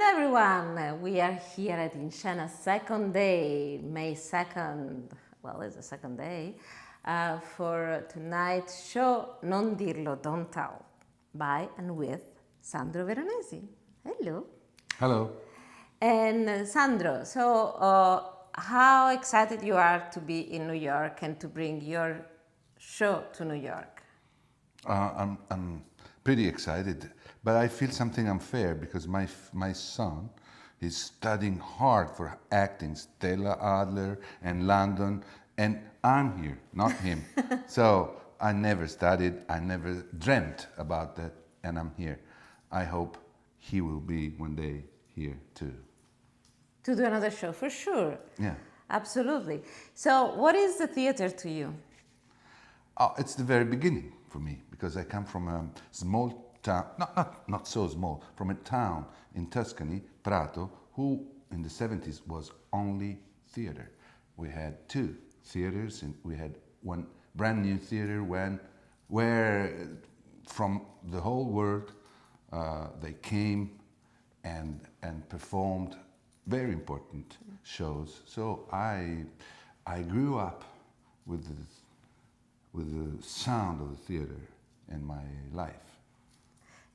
Hello everyone, we are here at Inscena's second day, May 2nd, well it's the second day, for tonight's show Non Dirlo, Don't Tell, by and with Sandro Veronesi. Hello. Hello. And Sandro, so how excited you are to be in New York and to bring your show to New York? I'm pretty excited, but I feel something unfair because my son is studying hard for acting, Stella Adler and London, and I'm here, not him. So I never studied, I never dreamt about that, and I'm here. I hope he will be one day here too. To do another show, for sure. Yeah. Absolutely. So, what is the theater to you? It's the very beginning for me because I come from a small town, not so small, from a town in Tuscany, Prato, who in the 70s was only theater. We had two theaters and we had one brand new theater where from the whole world they came and performed very important shows. So I grew up with the sound of the theater in my life.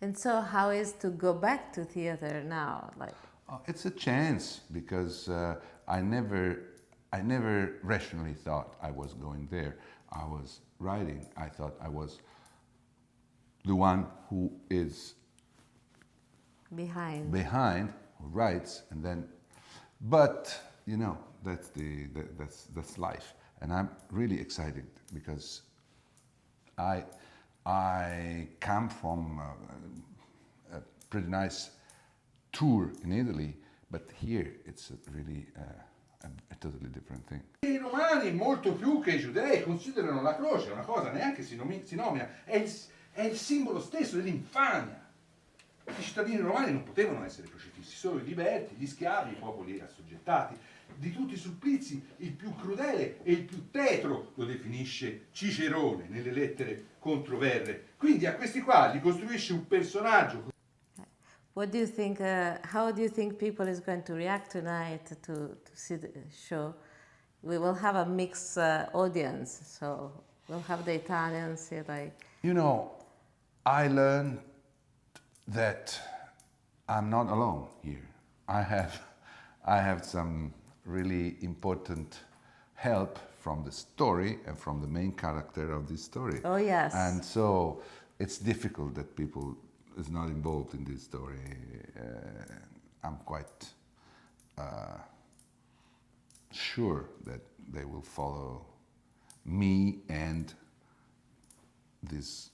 And so, how is to go back to theater now? It's a chance because I never rationally thought I was going there. I was writing. I thought I was the one who is behind, who writes, and then. But you know that's life, and I'm really excited because I come from a pretty nice tour in Italy, but here it's really a totally different thing. I romani, molto più che i giudei, considerano la croce una cosa neanche sinomina, è il simbolo stesso dell'infamia. I cittadini romani non potevano essere crocifissi, solo i liberti, gli schiavi, i popoli assoggettati. Di tutti i supplizi, il più crudele e il più tetro lo definisce Cicerone nelle lettere contro Verre. Quindi a questi qua gli costruisce un personaggio. What do you think? How do you think people is going to react tonight to see the show? We will have a mixed audience, so we'll have the Italians here, like. You know, I learned that I'm not alone here. I have some really important help from the story and from the main character of this story. Oh yes. And so it's difficult that people is not involved in this story. I'm quite sure that they will follow me and this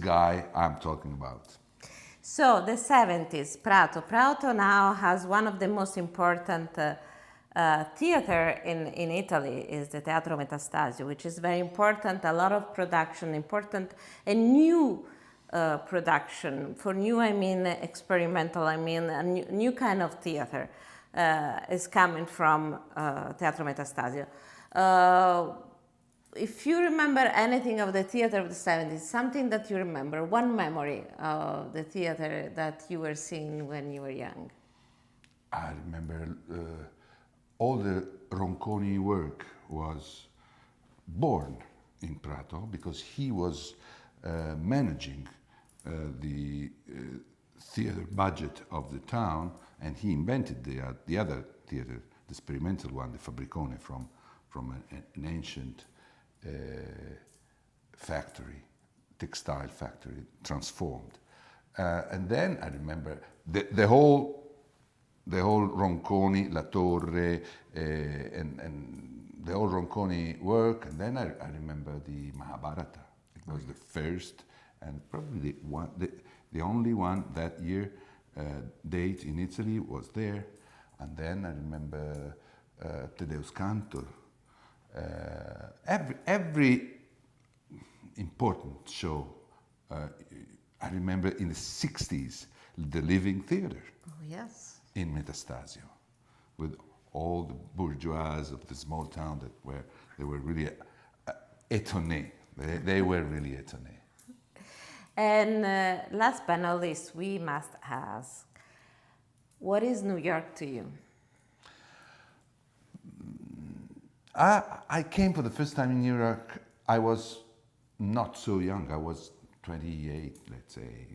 guy I'm talking about. So the 70s, Prato. Prato now has one of the most important theater in Italy is the Teatro Metastasio, which is very important. A lot of production, important and new production. For new, I mean experimental. I mean a new kind of theater is coming from Teatro Metastasio. If you remember anything of the theater of the 70s, something that you remember, one memory of the theater that you were seeing when you were young. I remember all the Ronconi work was born in Prato because he was managing the theater budget of the town, and he invented the other theater, the experimental one, the Fabbricone, from an ancient factory, textile factory, transformed. And then I remember the whole Ronconi, La Torre, and the whole Ronconi work. And then I remember the Mahabharata. It was the first and probably the only one that year date in Italy was there. And then I remember Te Deus Cantor. Every important show, I remember in the 60s, the Living Theater. Oh, yes. In Metastasio, with all the bourgeois of the small town they were really étonnés. They were really étonnés. And last but not least, we must ask, What is New York to you? I came for the first time in New York. I was not so young. I was 28, let's say.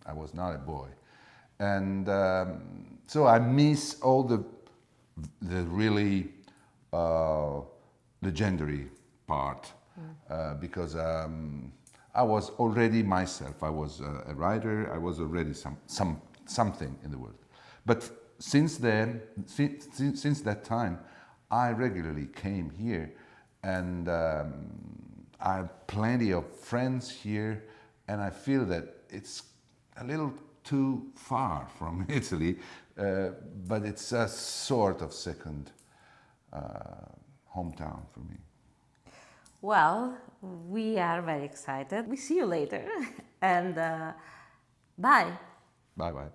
I was not a boy. And so I miss all the really legendary part because I was already myself. I was a writer. I was already something in the world. But since then, since that time, I regularly came here, and I have plenty of friends here, and I feel that it's a little too far from Italy, but it's a sort of second hometown for me. Well, we are very excited. We see you later. And bye. Bye bye.